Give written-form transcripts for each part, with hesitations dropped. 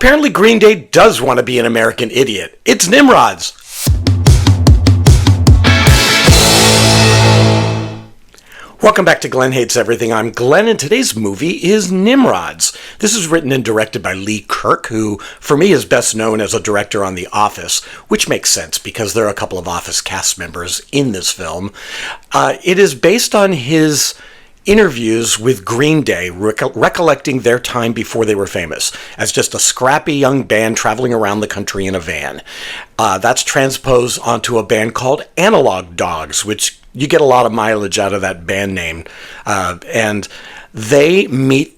Apparently Green Day does want to be an American idiot. It's Nimrods. Welcome back to Glenn Hates Everything. I'm Glenn, and today's movie is Nimrods. This is written and directed by Lee Kirk, who, for me, is best known as a director on The Office, which makes sense because there are a couple of Office cast members in this film. It is based on his interviews with Green Day, recollecting their time before they were famous, as just a scrappy young band traveling around the country in a van. That's transposed onto a band called Analog Dogs, which you get a lot of mileage out of that band name. And they meet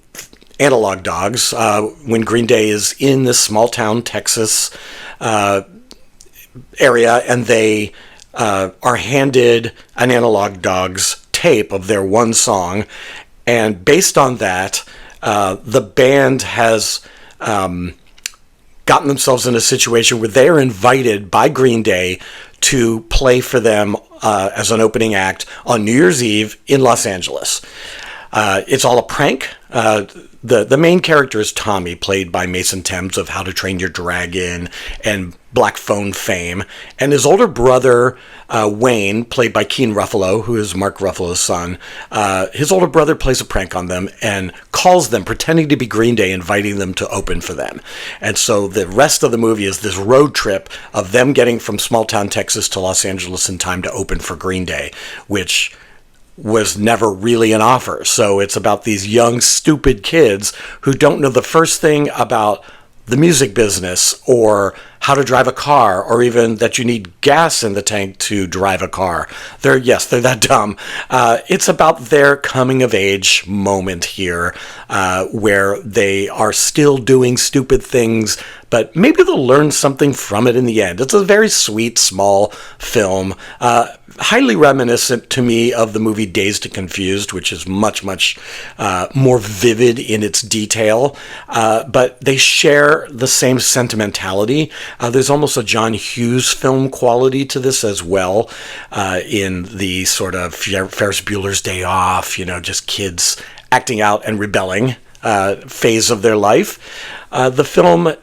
Analog Dogs when Green Day is in this small town Texas area, and they are handed an Analog Dogs tape of their one song. And based on that, the band has gotten themselves in a situation where they are invited by Green Day to play for them as an opening act on New Year's Eve in Los Angeles. It's all a prank. The main character is Tommy, played by Mason Thames of How to Train Your Dragon and Black Phone fame. And his older brother, Wayne, played by Keen Ruffalo, who is Mark Ruffalo's son, his older brother plays a prank on them and calls them, pretending to be Green Day, inviting them to open for them. And so the rest of the movie is this road trip of them getting from small town Texas to Los Angeles in time to open for Green Day, which was never really an offer. So it's about these young, stupid kids who don't know the first thing about the music business or how to drive a car, or even that you need gas in the tank to drive a car. They're that dumb. It's about their coming of age moment here, where they are still doing stupid things, but maybe they'll learn something from it in the end. It's a very sweet, small film, highly reminiscent to me of the movie Dazed and Confused, which is much, much more vivid in its detail. But they share the same sentimentality. There's almost a John Hughes film quality to this as well, in the sort of Ferris Bueller's Day Off, just kids acting out and rebelling phase of their life. The film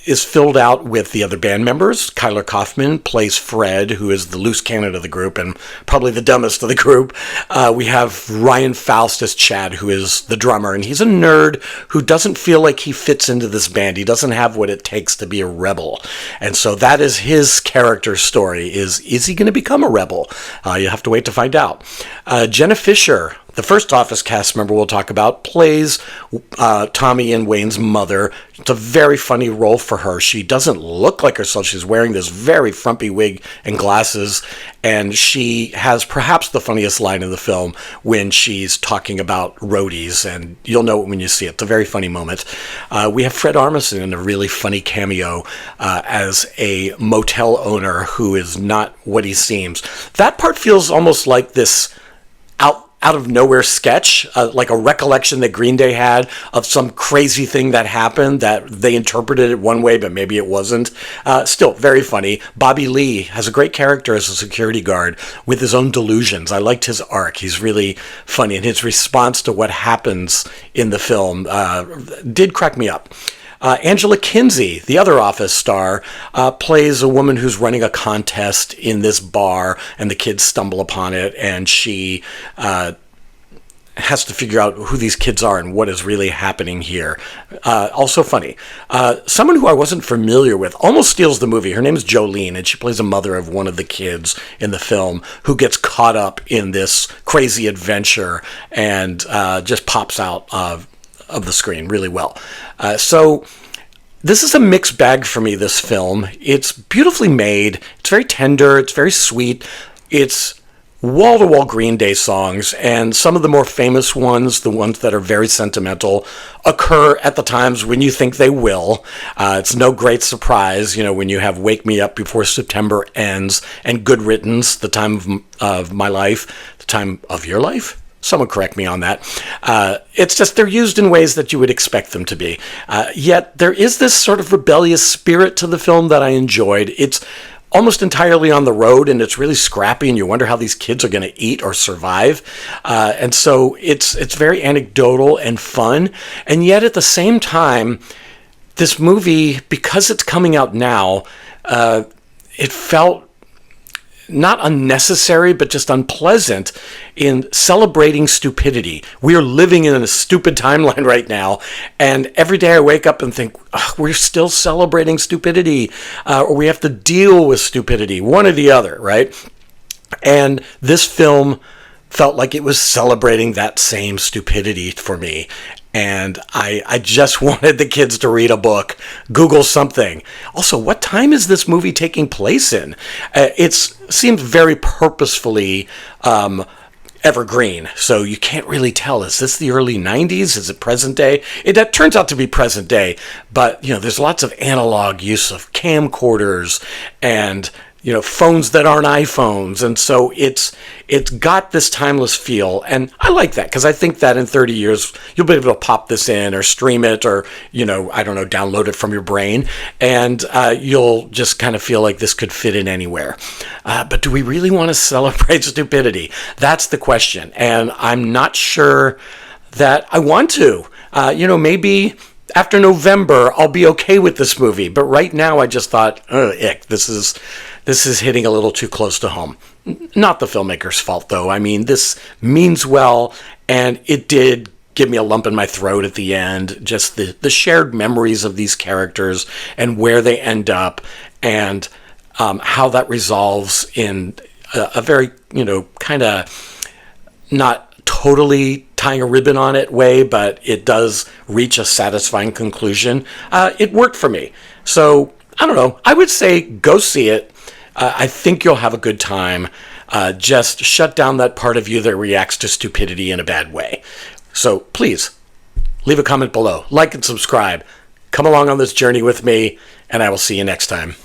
is filled out with the other band members. Kyler Kaufman plays Fred, who is the loose cannon of the group and probably the dumbest of the group. We have Ryan Faust as Chad, who is the drummer, and he's a nerd who doesn't feel like he fits into this band. He doesn't have what it takes to be a rebel. And so that is his character story, is he going to become a rebel? You have to wait to find out. Jenna Fisher, the first Office cast member we'll talk about, plays Tommy and Wayne's mother. It's a very funny role for her. She doesn't look like herself. She's wearing this very frumpy wig and glasses, and she has perhaps the funniest line in the film when she's talking about roadies, and you'll know it when you see it. It's a very funny moment. We have Fred Armisen in a really funny cameo as a motel owner who is not what he seems. That part feels almost like this out of nowhere sketch, like a recollection that Green Day had of some crazy thing that happened that they interpreted it one way, but maybe it wasn't. Still very funny. Bobby Lee has a great character as a security guard with his own delusions. I liked his arc. He's really funny, and his response to what happens in the film did crack me up. Angela Kinsey, the other Office star, plays a woman who's running a contest in this bar, and the kids stumble upon it, and she has to figure out who these kids are and what is really happening here. Also funny. Someone who I wasn't familiar with almost steals the movie. Her name is Jolene, and she plays a mother of one of the kids in the film who gets caught up in this crazy adventure and just pops out of the screen really well. So this is a mixed bag for me, this film. It's beautifully made. It's very tender. It's very sweet. It's wall-to-wall Green Day songs, and some of the more famous ones, the ones that are very sentimental, occur at the times when you think they will. It's no great surprise, when you have Wake Me Up Before September Ends and Good Riddance, The Time of My Life, The Time of Your Life? Someone correct me on that. It's just they're used in ways that you would expect them to be. Yet there is this sort of rebellious spirit to the film that I enjoyed. It's almost entirely on the road, and it's really scrappy, and you wonder how these kids are going to eat or survive. And so it's very anecdotal and fun, and yet at the same time, this movie, because it's coming out now, it felt not unnecessary, but just unpleasant in celebrating stupidity. We are living in a stupid timeline right now, and every day I wake up and think, we're still celebrating stupidity, or we have to deal with stupidity, one or the other, right? And this film felt like it was celebrating that same stupidity for me. And I just wanted the kids to read a book, Google something. Also, what time is this movie taking place in? It seems very purposefully evergreen, so you can't really tell. Is this the early 90s? Is it present day? That turns out to be present day, but there's lots of analog use of camcorders and phones that aren't iPhones. And so it's got this timeless feel. And I like that, because I think that in 30 years, you'll be able to pop this in or stream it or, I don't know, download it from your brain. And you'll just kind of feel like this could fit in anywhere. But do we really want to celebrate stupidity? That's the question. And I'm not sure that I want to. Maybe after November, I'll be okay with this movie. But right now, I just thought, ick, this is hitting a little too close to home. Not the filmmaker's fault, though. I mean, this means well, and it did give me a lump in my throat at the end. Just the shared memories of these characters and where they end up, and how that resolves in a very, kind of not totally tying a ribbon on it way, but it does reach a satisfying conclusion. It worked for me. So, I don't know. I would say go see it. I think you'll have a good time. Just shut down that part of you that reacts to stupidity in a bad way. So please, leave a comment below. Like and subscribe. Come along on this journey with me, and I will see you next time.